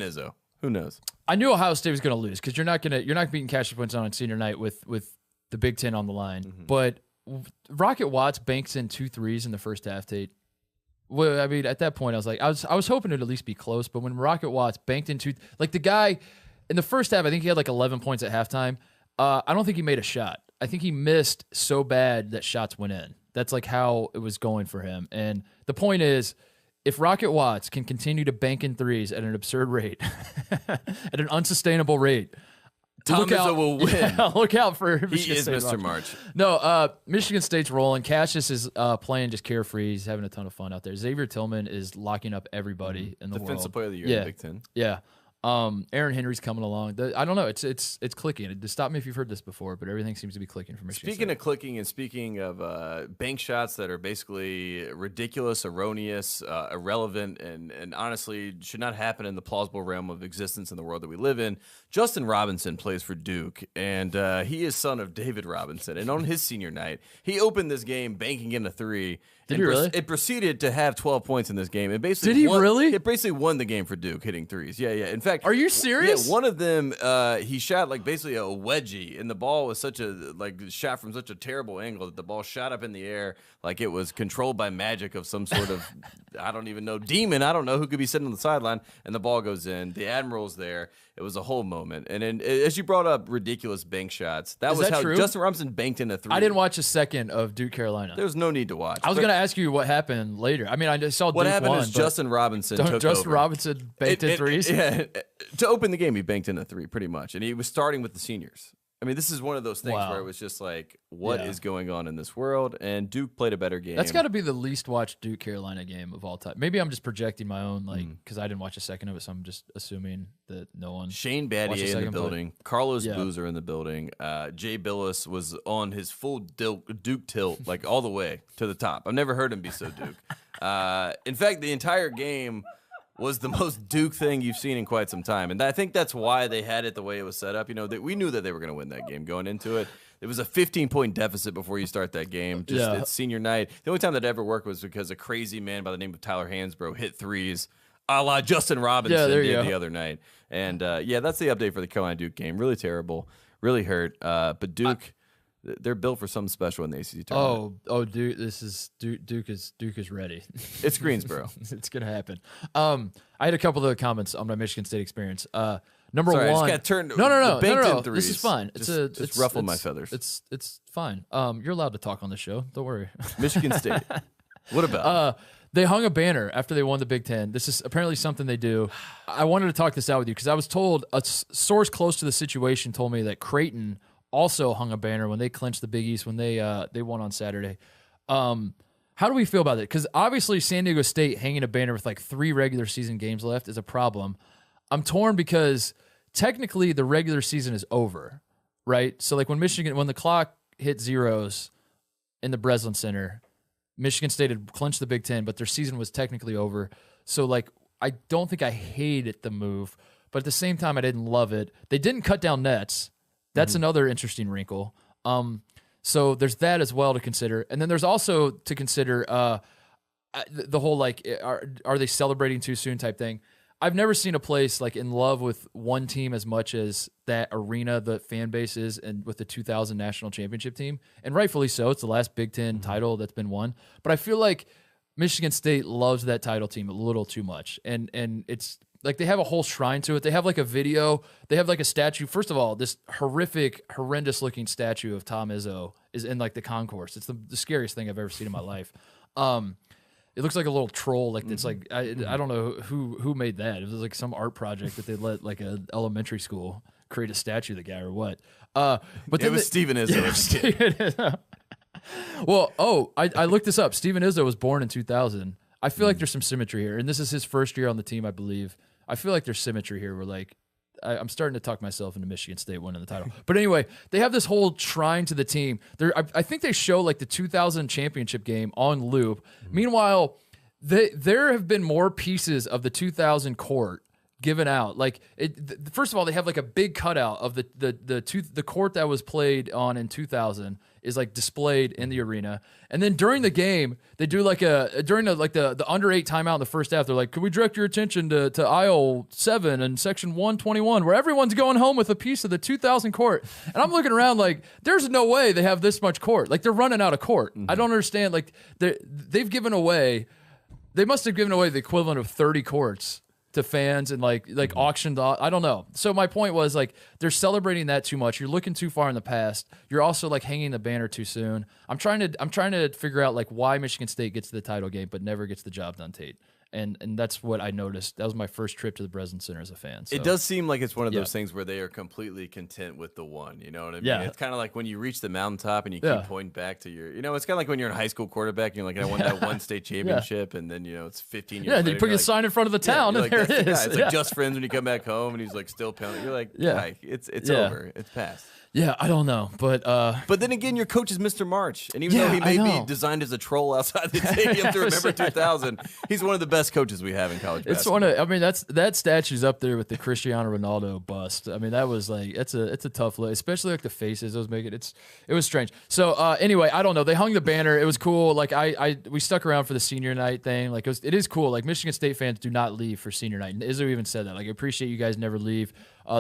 Izzo. Who knows? I knew Ohio State was going to lose because you're not beating Cassius Winston on senior night with the Big Ten on the line. Mm-hmm. But Rocket Watts banks in 2 threes in the first half, Tate. Well, I mean, at that point, I was like, I was hoping it'd at least be close. But when Rocket Watts banked in 2, like the guy in the first half, I think he had like 11 points at halftime. I don't think he made a shot. I think he missed so bad that shots went in. That's like how it was going for him. And the point is, if Rocket Watts can continue to bank in threes at an absurd rate, at an unsustainable rate, Tom Izzo will win. Yeah, look out for Michigan He is State. Mr. March. No, Michigan State's rolling. Cassius is playing just carefree. He's having a ton of fun out there. Xavier Tillman is locking up everybody in the world. Defensive Player of the Year in the Big Ten. Yeah. Aaron Henry's coming along. I don't know. It's clicking. Stop me if you've heard this before, but everything seems to be clicking for Michigan Speaking State. of clicking and speaking of bank shots that are basically ridiculous, erroneous, irrelevant, and honestly should not happen in the plausible realm of existence in the world that we live in, Justin Robinson plays for Duke, and he is son of David Robinson. And on his senior night, he opened this game banking in a 3. Did he really? It proceeded to have 12 points in this game. It basically Did he really? It basically won the game for Duke, hitting threes. Yeah. In fact, Are you serious? Yeah, one of them, he shot like basically a wedgie, and the ball was shot from such a terrible angle that the ball shot up in the air like it was controlled by magic of some sort of, I don't even know, demon. I don't know who could be sitting on the sideline, and the ball goes in. The Admiral's there. It was a whole moment. And then, as you brought up ridiculous bank shots, that was how true? Justin Robinson banked in a 3. I didn't watch a second of Duke Carolina. There was no need to watch. I was going to ask you what happened later. I mean, I just saw What Duke happened won, is but Justin Robinson took Justin over. Robinson banked in threes. Yeah, to open the game, he banked in a 3 pretty much, and he was starting with the seniors. I mean, this is one of those things Wow. where it was just like, what is Yeah. going on in this world? And Duke played a better game. That's got to be the least watched Duke Carolina game of all time. Maybe I'm just projecting my own, because I didn't watch a second of it, so I'm just assuming that no one. Shane Watch the Battier in the second play. building, Carlos Yeah. Boozer in the building, Jay Billis was on his full Duke tilt, like all the way to the top. I've never heard him be so Duke. In fact, the entire game was the most Duke thing you've seen in quite some time. And I think that's why they had it the way it was set up. You know, we knew that they were going to win that game going into it. It was a 15-point deficit before you start that game. Just Yeah. It's senior night. The only time that ever worked was because a crazy man by the name of Tyler Hansbrough hit threes, a la Justin Robinson there you did go. the other night. And, that's the update for the Carolina-Duke game. Really terrible. Really hurt. But Duke... They're built for something special in the ACC tournament. Oh, Duke! Duke is ready. It's Greensboro. It's gonna happen. I had a couple of comments on my Michigan State experience. Number Sorry, I just one, got turned- no. the banked in This threes. is fine. Just ruffled my feathers. It's fine. You're allowed to talk on the show. Don't worry. Michigan State. What about? They hung a banner after they won the Big Ten. This is apparently something they do. I wanted to talk this out with you because I was told a source close to the situation told me that Creighton also hung a banner when they clinched the Big East when they won on Saturday. How do we feel about it? Because obviously San Diego State hanging a banner with like 3 regular season games left is a problem. I'm torn because technically the regular season is over, right? So like when the clock hit zeros in the Breslin Center, Michigan State had clinched the Big Ten, but their season was technically over. So like I don't think I hated the move, but at the same time I didn't love it. They didn't cut down nets. That's another interesting wrinkle. So there's that as well to consider. And then there's also to consider the whole, like, are they celebrating too soon type thing. I've never seen a place like in love with one team as much as that arena, the fan base is, and with the 2000 national championship team. And rightfully so. It's the last Big Ten title that's been won. But I feel like Michigan State loves that title team a little too much. And it's like they have a whole shrine to it. They have like a video. They have like a statue. First of all, this horrendous looking statue of Tom Izzo is in like the concourse. It's the scariest thing I've ever seen in my life. It looks like a little troll. Like it's like I don't know who made that. It was like some art project that they let like an elementary school create a statue of the guy or what. But it was Stephen Izzo. Well, I looked this up. Stephen Izzo was born in 2000. I feel like there's some symmetry here, and this is his first year on the team, I believe. I feel like there's symmetry here. Where like I'm starting to talk myself into Michigan State winning the title. But anyway, they have this whole shrine to the team. I think they show like the 2000 championship game on loop. Meanwhile, there have been more pieces of the 2000 court given out. Like first of all, they have like a big cutout of the court that was played on in 2000 is like displayed in the arena. And then during the game, they do like during the under 8 timeout in the first half, they're like, could we direct your attention to aisle 7 and section 121, where everyone's going home with a piece of the 2000 court. And I'm looking around like, there's no way they have this much court. Like, they're running out of court. I don't understand. Like, they've given away, they must have given away the equivalent of 30 courts to fans and like auctioned off. I don't know. So my point was, like, they're celebrating that too much. You're looking too far in the past. You're also like hanging the banner too soon. I'm trying to figure out like why Michigan State gets to the title game but never gets the job done, Tate. And that's what I noticed. That was my first trip to the Breslin Center as a fan. So. It does seem like it's one of those things where they are completely content with the one. You know what I mean? Yeah. It's kind of like when you reach the mountaintop and you keep pointing back to your, it's kind of like when you're in high school quarterback and you're like, I won that one state championship, and then, it's 15 years later. Yeah, they put your sign in front of the town, and like, there it is. It's like just friends when you come back home and he's like still pounding. You're like, it's over. It's past. Yeah, I don't know, but then again, your coach is Mr. March, and even though he may be designed as a troll outside the stadium to remember 2000, he's one of the best coaches we have in college basketball. That statue's up there with the Cristiano Ronaldo bust. I mean, that was like it's a tough look, especially like the faces. It was strange. So anyway, I don't know. They hung the banner. It was cool. Like we stuck around for the senior night thing. Like it is cool. Like Michigan State fans do not leave for senior night. And Izzo even said that. Like, I appreciate you guys never leave.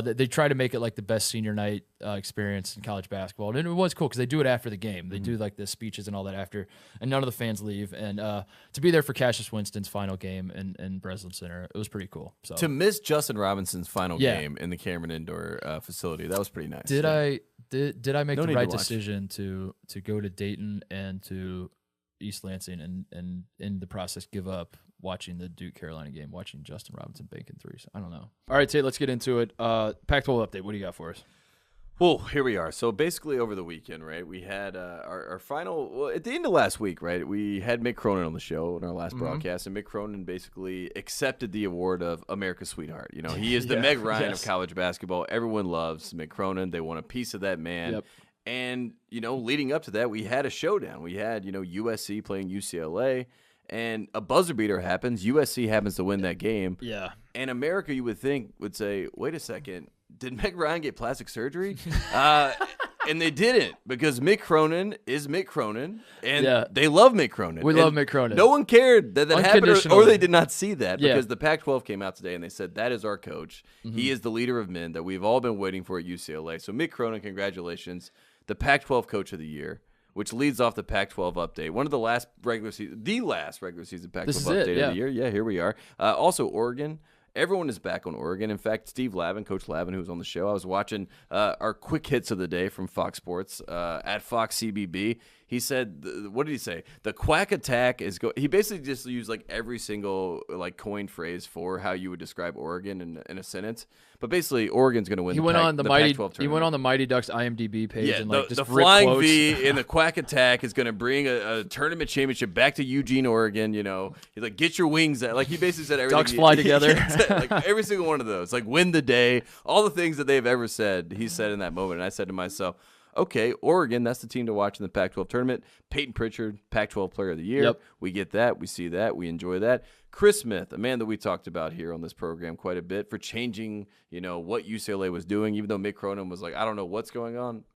They try to make it like the best senior night experience in college basketball, and it was cool because they do it after the game. They do like the speeches and all that after, and none of the fans leave. And to be there for Cassius Winston's final game in Breslin Center, it was pretty cool. So to miss Justin Robinson's final game in the Cameron Indoor facility, that was pretty nice. Did I make the right decision to go to Dayton and to East Lansing and in the process give up watching the Duke Carolina game, watching Justin Robinson banking threes? I don't know. All right, Tate, let's get into it. Pac-12 update. What do you got for us? Well, here we are. So basically over the weekend, right, we had our final, well, at the end of last week, right, we had Mick Cronin on the show in our last broadcast, and Mick Cronin basically accepted the award of America's Sweetheart. He is the Meg Ryan of college basketball. Everyone loves Mick Cronin. They want a piece of that man. Yep. And, leading up to that, we had a showdown. We had, USC playing UCLA, and a buzzer beater happens. USC happens to win that game. Yeah. And America, you would think, would say, wait a second, did Meg Ryan get plastic surgery? And they didn't, because Mick Cronin is Mick Cronin, and they love Mick Cronin. We love Mick Cronin. No one cared that happened, or they did not see that, because the Pac-12 came out today and they said, that is our coach. He is the leader of men that we've all been waiting for at UCLA. So Mick Cronin, congratulations, the Pac-12 Coach of the Year, which leads off the Pac-12 update. One of the last regular season Pac-12 update of the year. Yeah, here we are. Also, Oregon. Everyone is back on Oregon. In fact, Steve Lavin, Coach Lavin, who was on the show, I was watching our quick hits of the day from Fox Sports at Fox CBB. He said, what did he say? The quack attack is he basically just used like every single like coined phrase for how you would describe Oregon in a sentence. But basically, Oregon's going to win. He went on the Mighty Ducks IMDb page and like the flying V in the quack attack is going to bring a tournament championship back to Eugene, Oregon. He's like, get your wings out. Like, he basically said everything. Ducks fly together. Like every single one of those. Like, win the day. All the things that they've ever said, he said in that moment. And I said to myself, okay, Oregon, that's the team to watch in the Pac-12 tournament. Peyton Pritchard, Pac-12 Player of the Year. Yep. We get that. We see that. We enjoy that. Chris Smith, a man that we talked about here on this program quite a bit for changing, what UCLA was doing, even though Mick Cronin was like, I don't know what's going on.